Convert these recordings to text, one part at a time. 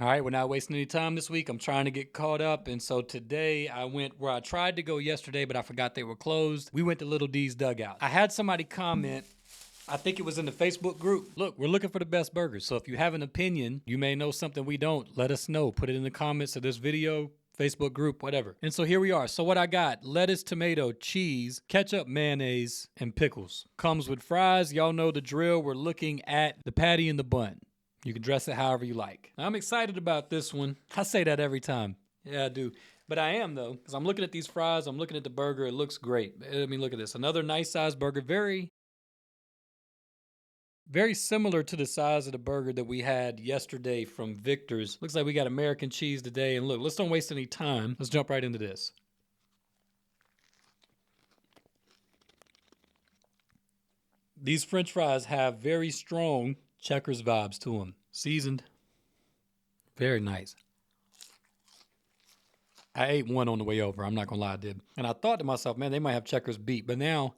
All right, we're not wasting any time this week. I'm trying to get caught up. And so today I went where I tried to go yesterday, but I forgot they were closed. We went to Little D's Dugout. I had somebody comment, I think it was in the Facebook group. Look, we're looking for the best burgers. So if you have an opinion, you may know something we don't, let us know. Put it in the comments of this video, Facebook group, whatever. And so here we are. So what I got, lettuce, tomato, cheese, ketchup, mayonnaise, and pickles. Comes with fries. Y'all know the drill. We're looking at the patty and the bun. You can dress it however you like. I'm excited about this one. I say that every time. Yeah, I do. But I am, though, because I'm looking at these fries. I'm looking at the burger. It looks great. I mean, look at this. Another nice size burger. Very, very similar to the size of the burger that we had yesterday from Victor's. Looks like we got American cheese today. And look, let's don't waste any time. Let's jump right into this. These French fries have very strong Checkers vibes to them. Seasoned. Very nice. I ate one on the way over. I'm not going to lie, I did. And I thought to myself, man, they might have Checkers beat. But now,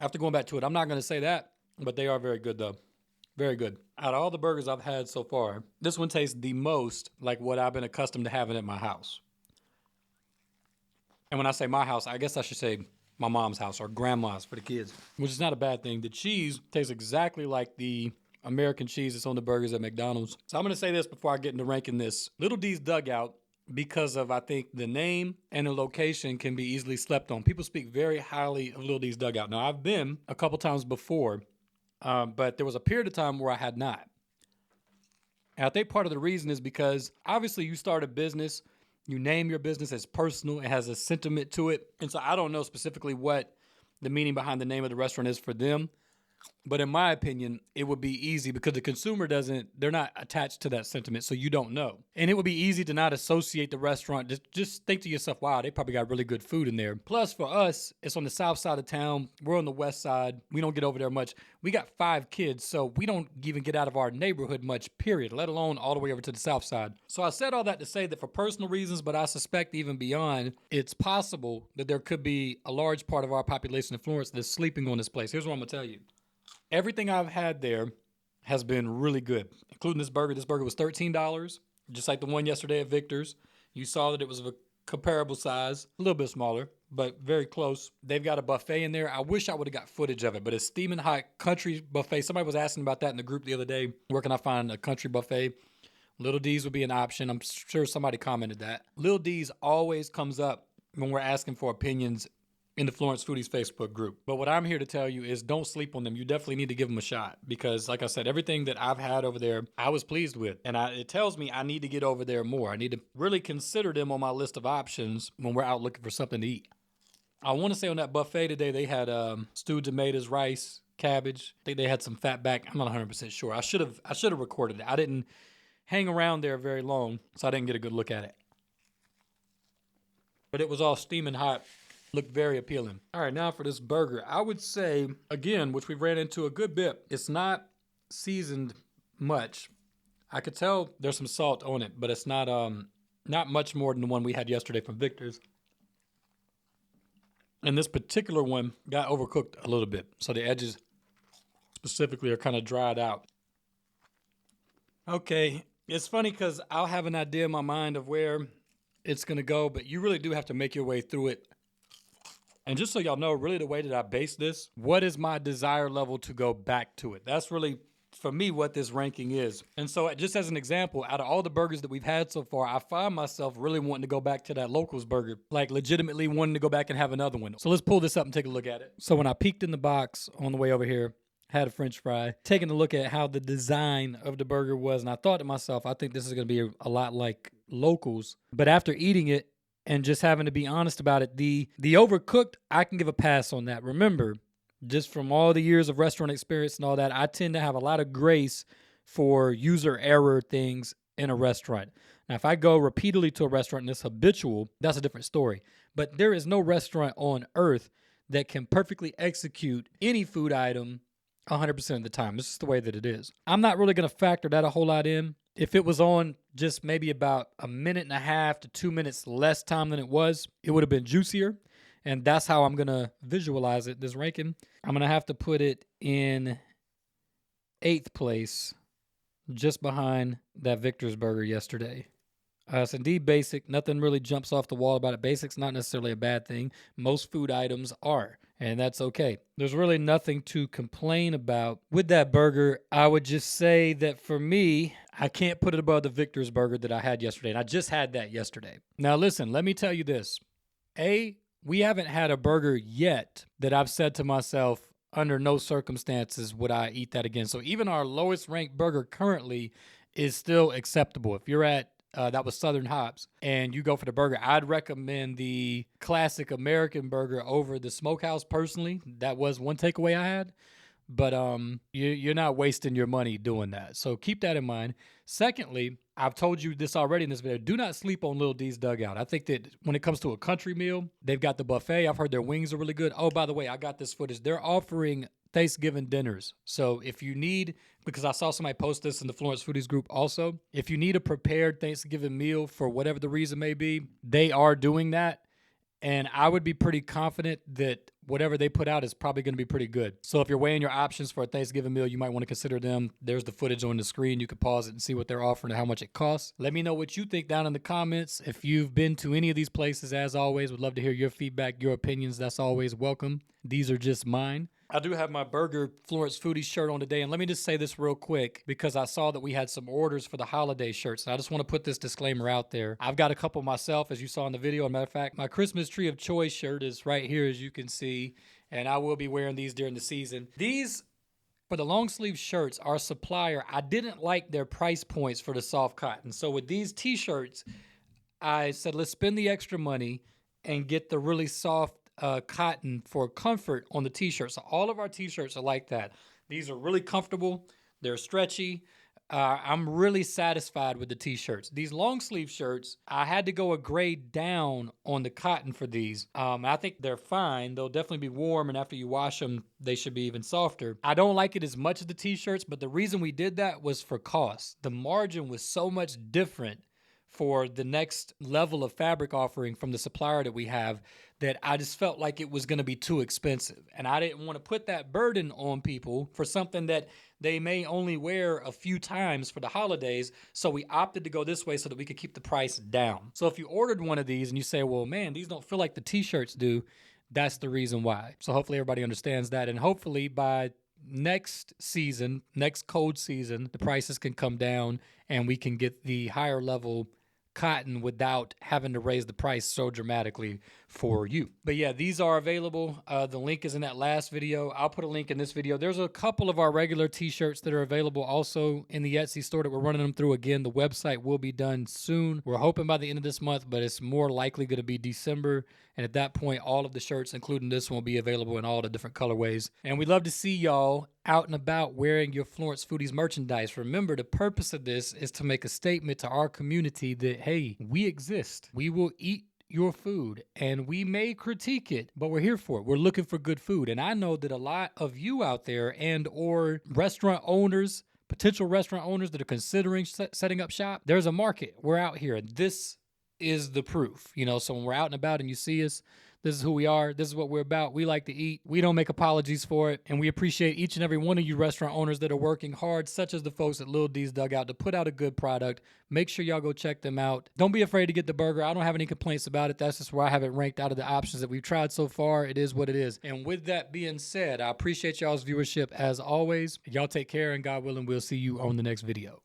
after going back to it, I'm not going to say that. But they are very good, though. Very good. Out of all the burgers I've had so far, this one tastes the most like what I've been accustomed to having at my house. And when I say my house, I guess I should say my mom's house or grandma's for the kids, which is not a bad thing. The cheese tastes exactly like the American cheese that's on the burgers at McDonald's. So I'm going to say this before I get into ranking this. Little D's Dugout, because of, I think, the name and the location can be easily slept on. People speak very highly of Little D's Dugout. Now, I've been a couple times before, but there was a period of time where I had not. And I think part of the reason is because obviously you start a business, you name your business as personal, it has a sentiment to it. And so I don't know specifically what the meaning behind the name of the restaurant is for them. But in my opinion, it would be easy because the consumer they're not attached to that sentiment, so you don't know. And it would be easy to not associate the restaurant. Just think to yourself, wow, they probably got really good food in there. Plus, for us, it's on the south side of town. We're on the west side. We don't get over there much. We got 5 kids, so we don't even get out of our neighborhood much, period, let alone all the way over to the south side. So I said all that to say that for personal reasons, but I suspect even beyond, it's possible that there could be a large part of our population in Florence that's sleeping on this place. Here's what I'm going to tell you. Everything I've had there has been really good, including this burger. This burger was $13, just like the one yesterday at Victor's. You saw that it was of a comparable size, a little bit smaller, but very close. They've got a buffet in there. I wish I would have got footage of it, but it's steaming hot country buffet. Somebody was asking about that in the group the other day. Where can I find a country buffet? Little D's would be an option. I'm sure somebody commented that. Little D's always comes up when we're asking for opinions in the Florence Foodies Facebook group. But what I'm here to tell you is don't sleep on them. You definitely need to give them a shot because, like I said, everything that I've had over there, I was pleased with. And it tells me I need to get over there more. I need to really consider them on my list of options when we're out looking for something to eat. I want to say on that buffet today, they had stewed tomatoes, rice, cabbage. I think they had some fat back. I'm not 100% sure. I should have recorded it. I didn't hang around there very long, so I didn't get a good look at it. But it was all steaming hot. Looked very appealing. All right, now for this burger. I would say, again, which we ran into a good bit, it's not seasoned much. I could tell there's some salt on it, but it's not much more than the one we had yesterday from Victor's. And this particular one got overcooked a little bit, so the edges specifically are kind of dried out. Okay, it's funny because I'll have an idea in my mind of where it's going to go, but you really do have to make your way through it. And just so y'all know, really the way that I base this, what is my desire level to go back to it? That's really, for me, what this ranking is. And so just as an example, out of all the burgers that we've had so far, I find myself really wanting to go back to that Locals burger, like legitimately wanting to go back and have another one. So let's pull this up and take a look at it. So when I peeked in the box on the way over here, had a French fry, taking a look at how the design of the burger was, and I thought to myself, I think this is going to be a lot like Locals. But after eating it, and just having to be honest about it, the overcooked, I can give a pass on that. Remember, just from all the years of restaurant experience and all that, I tend to have a lot of grace for user error things in a restaurant. Now, if I go repeatedly to a restaurant and it's habitual, that's a different story. But there is no restaurant on earth that can perfectly execute any food item 100% of the time. This is the way that it is. I'm not really going to factor that a whole lot in. If it was on just maybe about 1.5 to 2 minutes less time than it was, it would have been juicier. And that's how I'm going to visualize it, this ranking. I'm going to have to put it in 8th place. just behind that Victor's Burger yesterday. It's indeed basic. Nothing really jumps off the wall about it. Basic's not necessarily a bad thing. Most food items are, and that's okay. There's really nothing to complain about with that burger. I would just say that for me, I can't put it above the Victor's Burger that I had yesterday, and I just had that yesterday. Now listen, let me tell you this. We haven't had a burger yet that I've said to myself, under no circumstances would I eat that again. So even our lowest ranked burger currently is still acceptable. If you're at that was Southern Hops, and you go for the burger, I'd recommend the classic American burger over the Smokehouse personally. That was one takeaway I had, but you're not wasting your money doing that. So keep that in mind. Secondly, I've told you this already in this video. Do not sleep on Little D's Dugout. I think that when it comes to a country meal, they've got the buffet. I've heard their wings are really good. Oh, by the way, I got this footage. They're offering Thanksgiving dinners. So if you need, because I saw somebody post this in the Florence Foodies group also, if you need a prepared Thanksgiving meal for whatever the reason may be, they are doing that. And I would be pretty confident that whatever they put out is probably going to be pretty good. So if you're weighing your options for a Thanksgiving meal, you might want to consider them. There's the footage on the screen. You can pause it and see what they're offering and how much it costs. Let me know what you think down in the comments. If you've been to any of these places, as always, would love to hear your feedback, your opinions. That's always welcome. These are just mine. I do have my Burger Florence Foodies shirt on today, and let me just say this real quick because I saw that we had some orders for the holiday shirts, and I just want to put this disclaimer out there. I've got a couple myself, as you saw in the video. As a matter of fact, my Christmas Tree of Choice shirt is right here, as you can see, and I will be wearing these during the season. These, for the long sleeve shirts, our supplier, I didn't like their price points for the soft cotton. So with these t-shirts, I said, let's spend the extra money and get the really soft cotton for comfort on the t-shirt. So all of our t-shirts are like that. These are really comfortable. They're stretchy. I'm really satisfied with the t-shirts. These long sleeve shirts, I had to go a grade down on the cotton for these. I think they're fine. They'll definitely be warm, and after you wash them, they should be even softer. I don't like it as much as the t-shirts, but the reason we did that was for cost. The margin was so much different for the next level of fabric offering from the supplier that we have that I just felt like it was going to be too expensive. And I didn't want to put that burden on people for something that they may only wear a few times for the holidays. So we opted to go this way so that we could keep the price down. So if you ordered one of these and you say, well, man, these don't feel like the t-shirts do, that's the reason why. So hopefully everybody understands that. And hopefully by next season, next cold season, the prices can come down and we can get the higher level cotton without having to raise the price so dramatically for you. But yeah, these are available. The link is in that last video. I'll put a link in this video. There's a couple of our regular t-shirts that are available also in the Etsy store that we're running them through. Again, the website will be done soon. We're hoping by the end of this month, but it's more likely going to be December. And at that point, all of the shirts, including this one, will be available in all the different colorways. And we'd love to see y'all out and about wearing your Florence Foodies merchandise. Remember, the purpose of this is to make a statement to our community that, hey, we exist. We will eat your food and we may critique it, but we're here for it. We're looking for good food. And I know that a lot of you out there and or restaurant owners, potential restaurant owners that are considering setting up shop, there's a market. We're out here. This is the proof, so when we're out and about and you see us, this is who we are. This is what we're about. We like to eat. We don't make apologies for it. And we appreciate each and every one of you restaurant owners that are working hard, such as the folks at Lil D's Dugout, to put out a good product. Make sure y'all go check them out. Don't be afraid to get the burger. I don't have any complaints about it. That's just where I have it ranked out of the options that we've tried so far. It is what it is. And with that being said, I appreciate y'all's viewership as always. Y'all take care, and God willing, we'll see you on the next video.